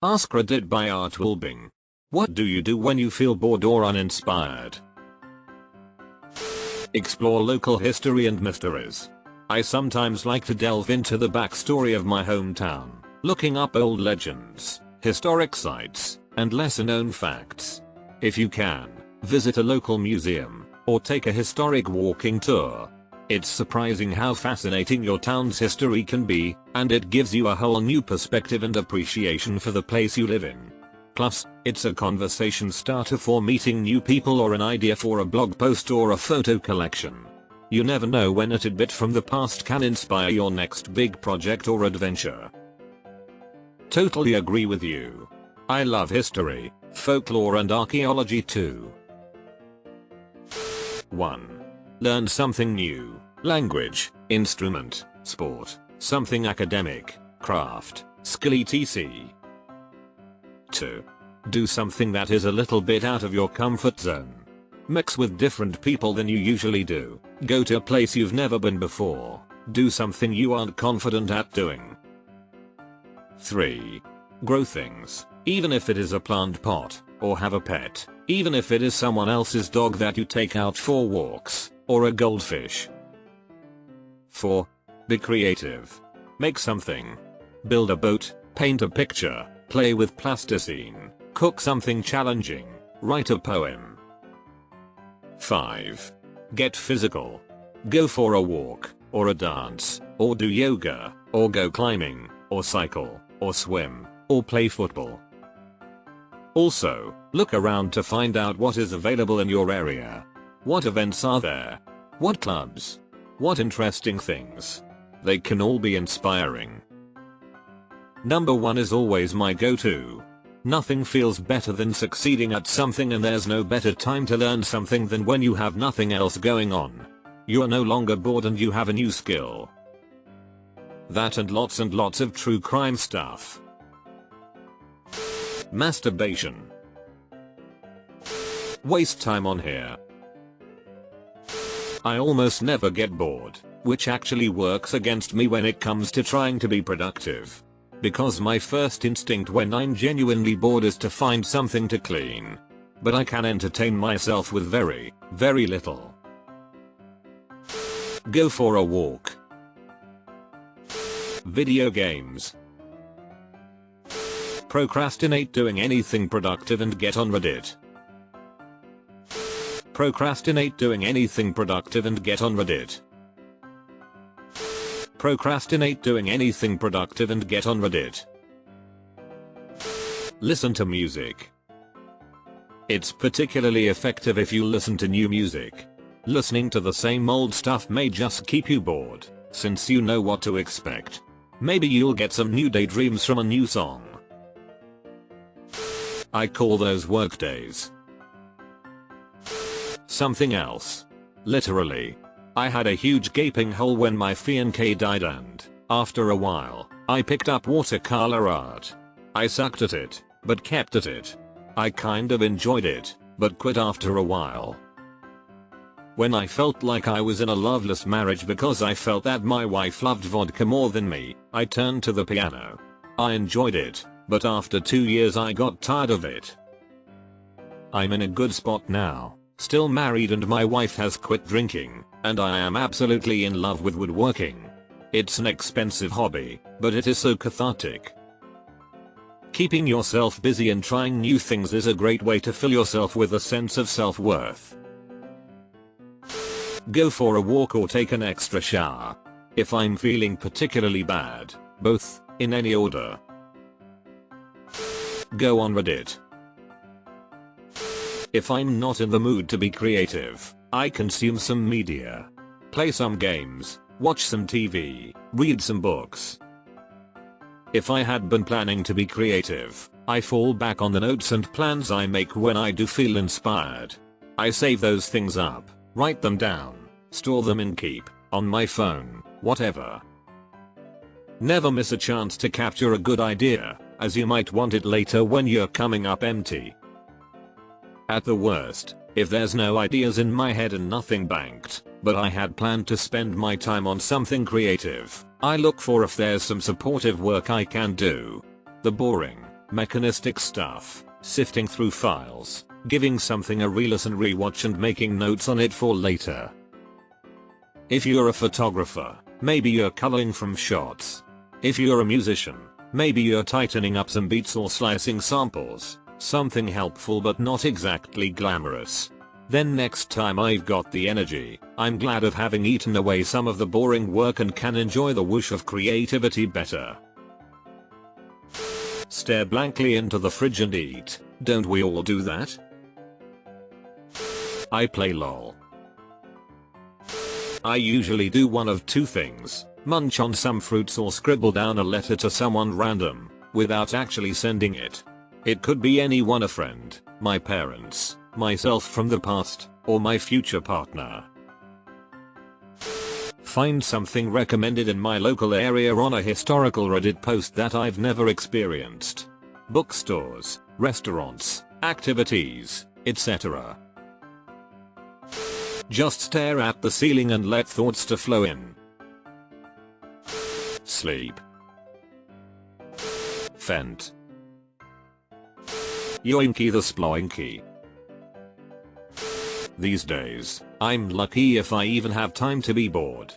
AskReddit by Art Wilbing. What do you do when you feel bored or uninspired? Explore local history and mysteries. I sometimes like to delve into the backstory of my hometown, looking up old legends, historic sites, and lesser known facts. If you can, visit a local museum, or take a historic walking tour. It's surprising how fascinating your town's history can be, and it gives you a whole new perspective and appreciation for the place you live in. Plus, it's a conversation starter for meeting new people or an idea for a blog post or a photo collection. You never know when a tidbit from the past can inspire your next big project or adventure. Totally agree with you. I love history, folklore and archaeology too. 1. Learn something new. Language, instrument, sport, something academic, craft, skill etc. 2. Do something that is a little bit out of your comfort zone. Mix with different people than you usually do. Go to a place you've never been before. Do something you aren't confident at doing. 3. Grow things, even if it is a plant pot, or have a pet, even if it is someone else's dog that you take out for walks, or a goldfish. 4. Be creative. Make something. Build a boat, paint a picture, play with plasticine, cook something challenging, write a poem. 5. Get physical. Go for a walk, or a dance, or do yoga, or go climbing, or cycle, or swim, or play football. Also, look around to find out what is available in your area. What events are there? What clubs? What interesting things? They can all be inspiring. Number 1 is always my go-to. Nothing feels better than succeeding at something, and there's no better time to learn something than when you have nothing else going on. You are no longer bored and you have a new skill. That and lots of true crime stuff. Masturbation. Waste time on here. I almost never get bored, which actually works against me when it comes to trying to be productive. Because my first instinct when I'm genuinely bored is to find something to clean. But I can entertain myself with very little. Go for a walk. Video games. Procrastinate doing anything productive and get on Reddit. Procrastinate doing anything productive and get on Reddit. Procrastinate doing anything productive and get on Reddit. Listen to music. It's particularly effective if you listen to new music. Listening to the same old stuff may just keep you bored, since you know what to expect. Maybe you'll get some new daydreams from a new song. I call those work days. Something else. Literally. I had a huge gaping hole when my fiancé died, and, after a while, I picked up watercolor art. I sucked at it, but kept at it. I kind of enjoyed it, but quit after a while. When I felt like I was in a loveless marriage because I felt that my wife loved vodka more than me, I turned to the piano. I enjoyed it, but after 2 years I got tired of it. I'm in a good spot now, still married, and my wife has quit drinking, and I am absolutely in love with woodworking. It's an expensive hobby, but it is so cathartic. Keeping yourself busy and trying new things is a great way to fill yourself with a sense of self-worth. Go for a walk or take an extra shower. If I'm feeling particularly bad, both, in any order. Go on Reddit. If I'm not in the mood to be creative, I consume some media. Play some games, watch some TV, read some books. If I had been planning to be creative, I fall back on the notes and plans I make when I do feel inspired. I save those things up, write them down, store them in Keep, on my phone, whatever. Never miss a chance to capture a good idea, as you might want it later when you're coming up empty. At the worst, if there's no ideas in my head and nothing banked, but I had planned to spend my time on something creative, I look for if there's some supportive work I can do. The boring, mechanistic stuff, sifting through files, giving something a re-listen rewatch and making notes on it for later. If you're a photographer, maybe you're coloring from shots. If you're a musician, maybe you're tightening up some beats or slicing samples, something helpful but not exactly glamorous. Then next time I've got the energy, I'm glad of having eaten away some of the boring work and can enjoy the whoosh of creativity better. Stare blankly into the fridge and eat. Don't we all do that? I play LOL. I usually do one of two things, munch on some fruits or scribble down a letter to someone random, without actually sending it. It could be anyone, a friend, my parents, myself from the past, or my future partner. Find something recommended in my local area on a historical Reddit post that I've never experienced. Bookstores, restaurants, activities, etc. Just stare at the ceiling and let thoughts to flow in. Sleep. Fent. Yoinky the sploinky. These days, I'm lucky if I even have time to be bored.